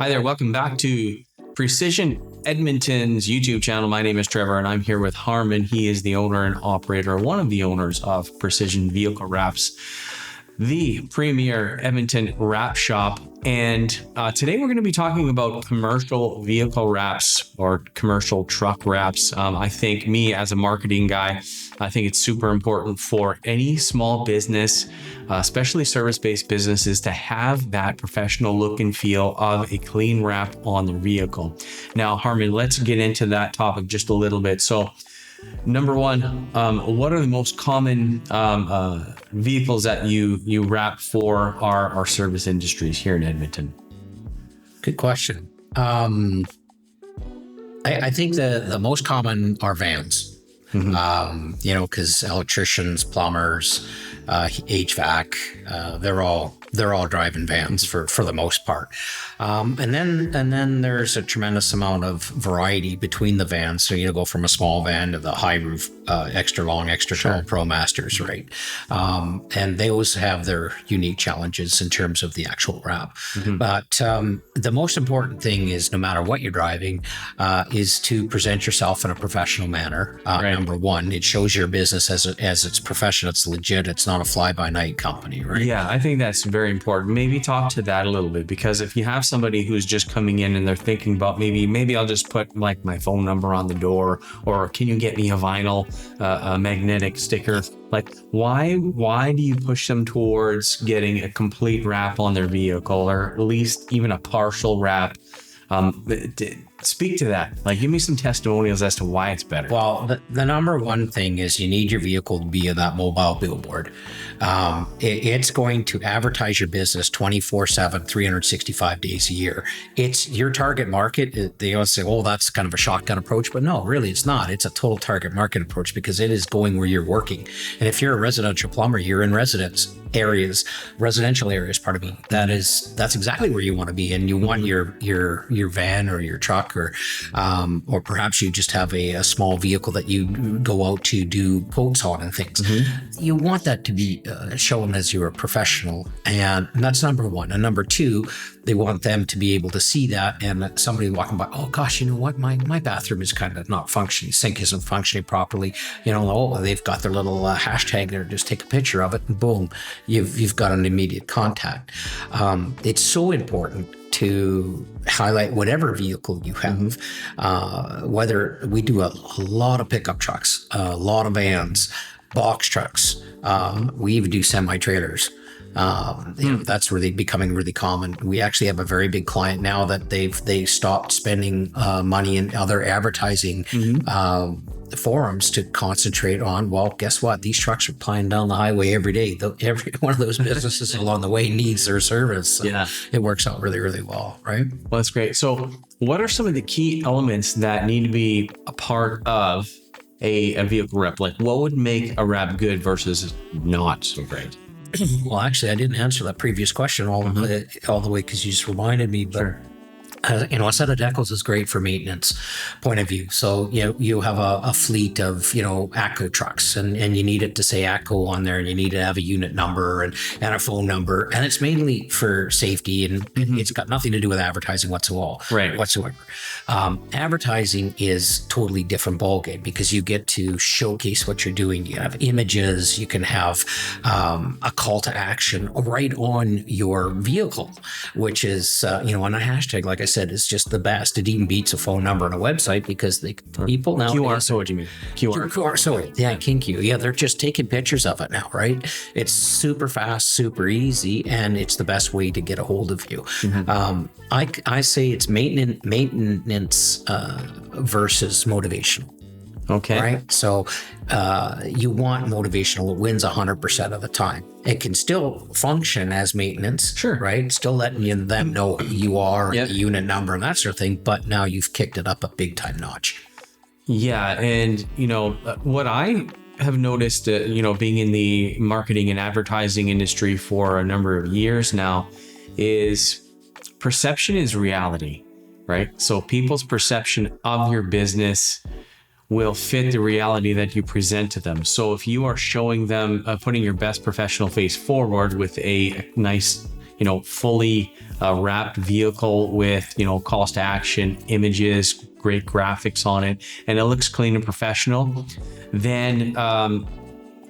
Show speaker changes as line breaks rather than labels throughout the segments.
Hi there, welcome back to Precision Edmonton's YouTube channel. My name is Trevor and I'm here with Harmon. He is the owner and operator, one of the owners of Precision Vehicle Wraps, the premier Edmonton wrap shop. And today we're going to be talking about commercial vehicle wraps or commercial truck wraps. I think me as a marketing guy, I think it's super important for any small business, especially service-based businesses, to have that professional look and feel of a clean wrap on the vehicle. Now, Harmon, let's get into that topic just a little bit. So, number one, what are the most common vehicles that you wrap for our service industries here in Edmonton?
Good question. I think the most common are vans. Mm-hmm. Because electricians, plumbers, HVAC, they're all driving vans for the most part. And then there's a tremendous amount of variety between the vans. So go from a small van to the high roof, extra long, extra tall ProMasters, right? And they always have their unique challenges in terms of the actual wrap. Mm-hmm. But the most important thing is, no matter what you're driving, is to present yourself in a professional manner. Number one, it shows your business as it's professional, it's legit, it's not a fly-by-night company, right?
Yeah, I think that's very important. Maybe talk to that a little bit, because if you have somebody who's just coming in and they're thinking about maybe I'll just put like my phone number on the door, or can you get me a vinyl, a magnetic sticker? Like, why do you push them towards getting a complete wrap on their vehicle, or at least even a partial wrap? Speak to that. Like, give me some testimonials as to why it's better.
Well, the number one thing is you need your vehicle to be that mobile billboard. It's going to advertise your business 24/7, 365 days a year. It's your target market. They always say, oh, that's kind of a shotgun approach, but no, really it's not. It's a total target market approach, because it is going where you're working. And if you're a residential plumber, you're in residential areas, that's exactly where you want to be. And you want your van or your truck, or perhaps you just have a small vehicle that you go out to do quotes on and things. Mm-hmm. You want that to be shown as you're a professional, and that's number one. And number two, they want them to be able to see that, and somebody walking by, oh gosh, you know what, my bathroom is kind of not functioning, sink isn't functioning properly. They've got their little hashtag there, just take a picture of it, and boom, you've got an immediate contact. It's so important to highlight whatever vehicle you have. Whether we do a lot of pickup trucks, a lot of vans, box trucks, we even do semi-trailers. That's really becoming really common. We actually have a very big client now that they stopped spending money in other advertising forums to concentrate on, well, guess what? These trucks are flying down the highway every day. Every one of those businesses along the way needs their service. So it works out really, really well, right?
Well, that's great. So what are some of the key elements that need to be a part of a vehicle wrap? Like, what would make a wrap good versus not so great?
Well, actually, I didn't answer that previous question all the way, because you just reminded me. But
sure.
A set of decals is great for maintenance point of view. So you have a fleet of ACO trucks, and you need it to say ACO on there, and you need to have a unit number and a phone number, and it's mainly for safety, and it's got nothing to do with advertising whatsoever. Advertising is totally different ballgame, because you get to showcase what you're doing. You have images, you can have a call to action right on your vehicle, which is on a hashtag, like I said, is just the best. It even beats a phone number and a website, because people now
QR. So what do you mean?
QR. So yeah, KingQ. Yeah, they're just taking pictures of it now, right? It's super fast, super easy, and it's the best way to get a hold of you. Mm-hmm. I say it's maintenance versus motivational.
Okay.
Right. So you want motivational. It wins 100% of the time. It can still function as maintenance. Sure. Right. Still letting them know who you are, the unit number, and that sort of thing. But now you've kicked it up a big time notch.
Yeah. And, what I have noticed, being in the marketing and advertising industry for a number of years now, is perception is reality, right? So people's perception of your business will fit the reality that you present to them. So if you are showing them, putting your best professional face forward with a nice, fully wrapped vehicle with, calls to action, images, great graphics on it, and it looks clean and professional, then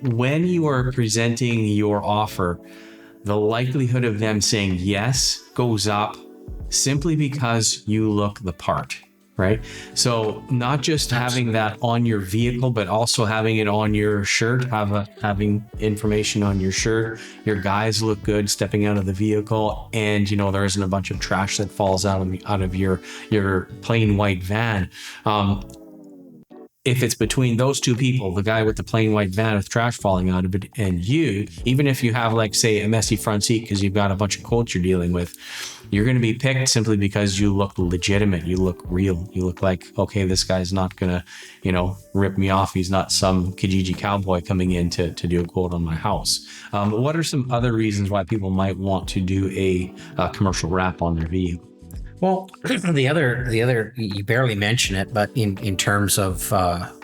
when you are presenting your offer, the likelihood of them saying yes goes up simply because you look the part, right? So not just having that on your vehicle, but also having it on your shirt, having information on your shirt. Your guys look good stepping out of the vehicle, and there isn't a bunch of trash that falls out of your plain white van. If it's between those two people, the guy with the plain white van with trash falling out of it and you, even if you have, like, say, a messy front seat because you've got a bunch of quotes you're dealing with, you're going to be picked simply because you look legitimate. You look real. You look like, okay, this guy's not going to, rip me off. He's not some Kijiji cowboy coming in to do a quote on my house. What are some other reasons why people might want to do a commercial wrap on their vehicle?
Well, the other, you barely mention it, but in terms of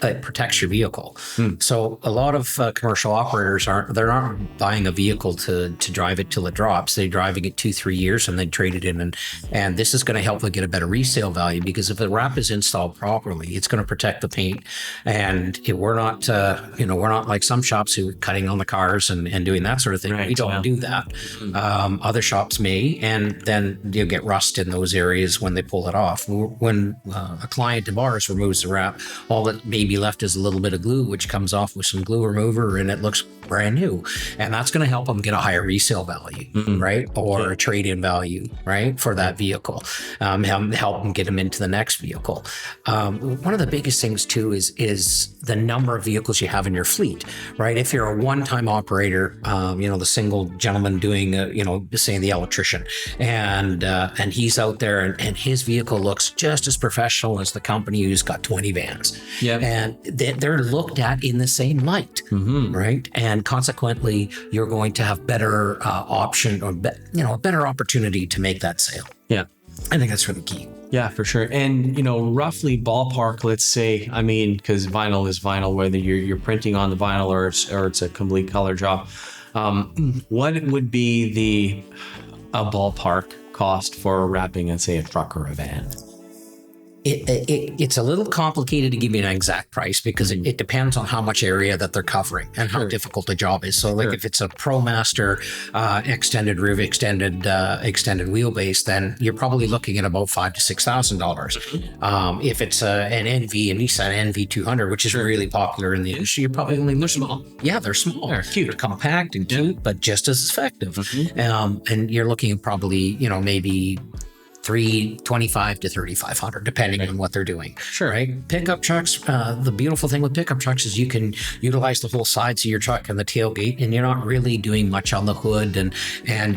it protects your vehicle. So a lot of commercial operators they're not buying a vehicle to drive it till it drops. They're driving it 2-3 years and then trade it in, and this is going to help them get a better resale value, because if the wrap is installed properly, it's going to protect the paint. And we're not like some shops who are cutting on the cars and doing that sort of thing.
Right,
we don't do that. Other shops may, and then you'll get rust in those areas when they pull it off. When a client of ours removes the wrap, all that may be left is a little bit of glue, which comes off with some glue remover, and it looks brand new. And that's going to help them get a higher resale value, right? Or a trade-in value, right? For that vehicle. Help them get them into the next vehicle. One of the biggest things too is the number of vehicles you have in your fleet, right? If you're a one-time operator, the single gentleman doing, say the electrician, and he's out there and his vehicle looks just as professional as the company who's got 20 vans.
Yep.
And they're looked at in the same light, right? And consequently, you're going to have better option or a better opportunity to make that sale.
Yeah.
I think that's really key.
Yeah, for sure. And, roughly ballpark, let's say, because vinyl is vinyl, whether you're printing on the vinyl or it's a complete color job. What would be a ballpark cost for wrapping, let's say, a truck or a van?
It's a little complicated to give you an exact price, because it depends on how much area that they're covering and how difficult the job is. So if it's a ProMaster extended roof, extended wheelbase, then you're probably looking at about $5,000 to $6,000. If it's an NV, a Nissan NV200, which is really popular in the industry, you're probably only looking.
They're small.
Yeah, they're small.
They're cute.
They're compact and cute, but just as effective. And you're looking at probably, maybe $325 to $3,500, depending on what they're doing.
Sure.
Right. Pickup trucks. The beautiful thing with pickup trucks is you can utilize the whole sides of your truck and the tailgate, and you're not really doing much on the hood, and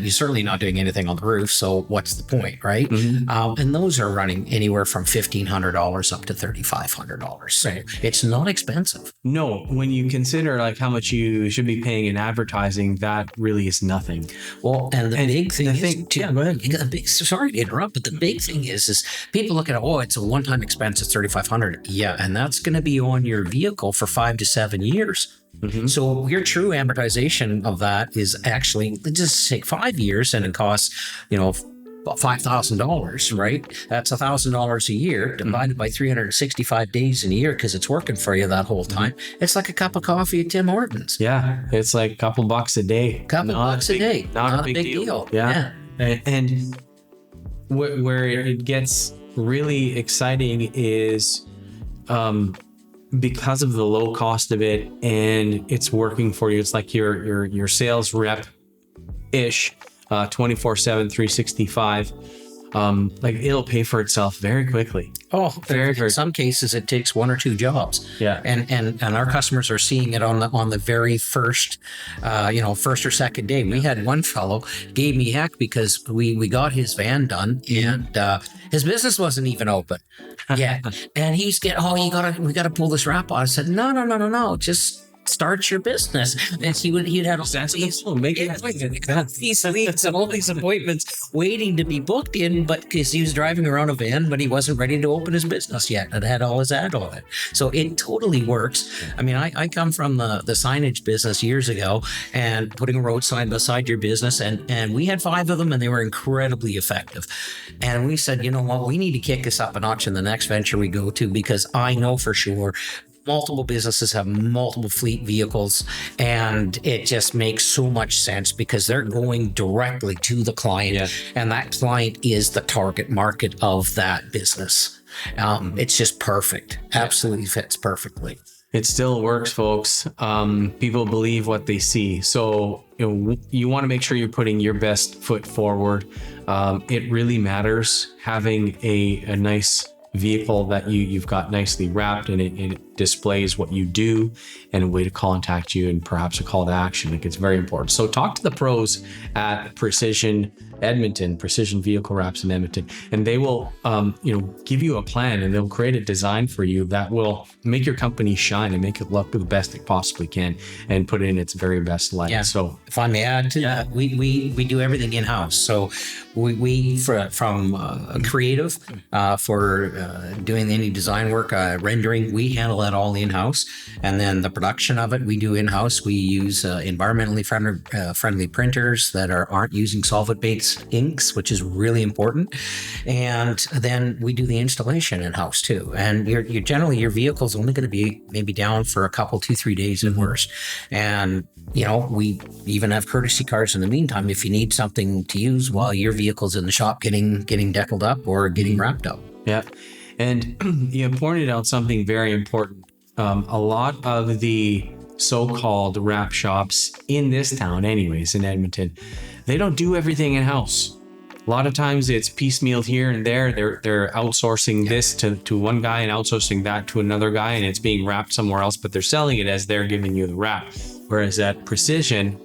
you're certainly not doing anything on the roof. So what's the point, right? And those are running anywhere from $1,500 up to $3,500. So it's not expensive. No,
when you consider like how much you should be paying in advertising, that really is nothing.
Well, and the big thing is,
yeah, go ahead.
Sorry to interrupt, but the big thing is people look at it, it's a one-time expense, it's $3,500. Yeah, and that's going to be on your vehicle for 5 to 7 years. So your true amortization of that is actually just take 5 years, and it costs, about $5,000, right? That's $1,000 a year divided by 365 days in a year, because it's working for you that whole time. It's like a cup of coffee at Tim Hortons.
Yeah, it's like a couple bucks a day.
Bucks a day. Not a big deal.
Yeah. And where it gets really exciting is because of the low cost of it, and it's working for you. It's like your sales rep ish, 24/7, 365. Like it'll pay for itself very quickly.
In some cases it takes 1 or 2 jobs.
Yeah.
And our customers are seeing it on the very first first or second day. We had one fellow gave me heck because we got his van done, and his business wasn't even open yet. And he's we gotta pull this wrap on. I said, no, just start your business. And he'd had all these leads and all these appointments waiting to be booked in, but because he was driving around a van, but he wasn't ready to open his business yet. It had all his ad on it. So it totally works. I mean, I come from the signage business years ago, and putting a road sign beside your business, and we had 5 of them, and they were incredibly effective. And we said, you know what, we need to kick this up a notch in the next venture we go to, because I know for sure multiple businesses have multiple fleet vehicles, and it just makes so much sense because they're going directly to the client, and that client is the target market of that business. It's just perfect. Absolutely fits perfectly.
It still works, folks. People believe what they see. So you want to make sure you're putting your best foot forward. It really matters having a nice vehicle that you've got nicely wrapped, and it displays what you do and a way to contact you, and perhaps a call to action. Like, it's very important. So talk to the pros at Precision Vehicle Wraps in Edmonton, and they will give you a plan, and they'll create a design for you that will make your company shine and make it look the best it possibly can, and put it in its very best light.
Yeah.
So
if I may add to that, we do everything in-house. So we from creative for doing any design work, rendering, we handle that all in-house, and then the production of it we do in-house. We use environmentally friendly printers that aren't using solvent-based inks, which is really important. And then we do the installation in-house too. And you're generally, your vehicle's only going to be maybe down for a couple, 2-3 days at worst. And we even have courtesy cars in the meantime if you need something to use while your vehicle's in the shop getting deckled up or getting wrapped up.
Yeah. And you pointed out something very important. A lot of the so-called wrap shops in this town anyways, in Edmonton, they don't do everything in-house. A lot of times it's piecemealed here and there. They're outsourcing this to one guy and outsourcing that to another guy, and it's being wrapped somewhere else, but they're selling it as they're giving you the wrap. Whereas at Precision,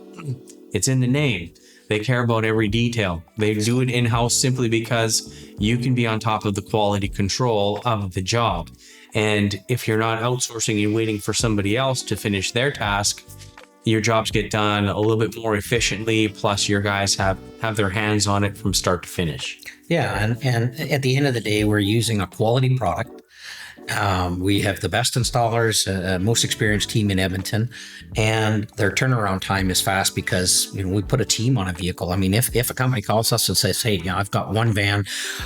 it's in the name. They care about every detail. They do it in-house simply because you can be on top of the quality control of the job. And if you're not outsourcing and waiting for somebody else to finish their task, your jobs get done a little bit more efficiently. Plus, your guys have their hands on it from start to finish.
Yeah, and at the end of the day, we're using a quality product. We have the best installers, most experienced team in Edmonton, and their turnaround time is fast because we put a team on a vehicle. I mean, if a company calls us and says, "Hey, I've got one van,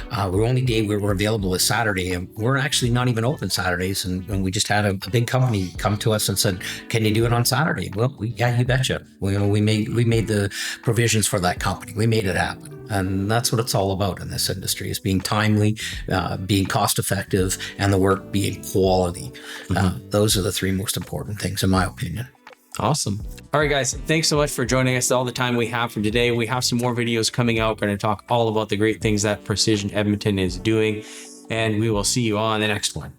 the only day we're available is Saturday," and we're actually not even open Saturdays, and we just had a big company come to us and said, "Can you do it on Saturday?" Well, yeah, you betcha. We made the provisions for that company. We made it happen. And that's what it's all about in this industry, is being timely, being cost effective, and the work being quality. Those are the 3 most important things, in my opinion.
Awesome. All right, guys, thanks so much for joining us. All the time we have for today. We have some more videos coming out. We're going to talk all about the great things that Precision Edmonton is doing, and we will see you on the next one.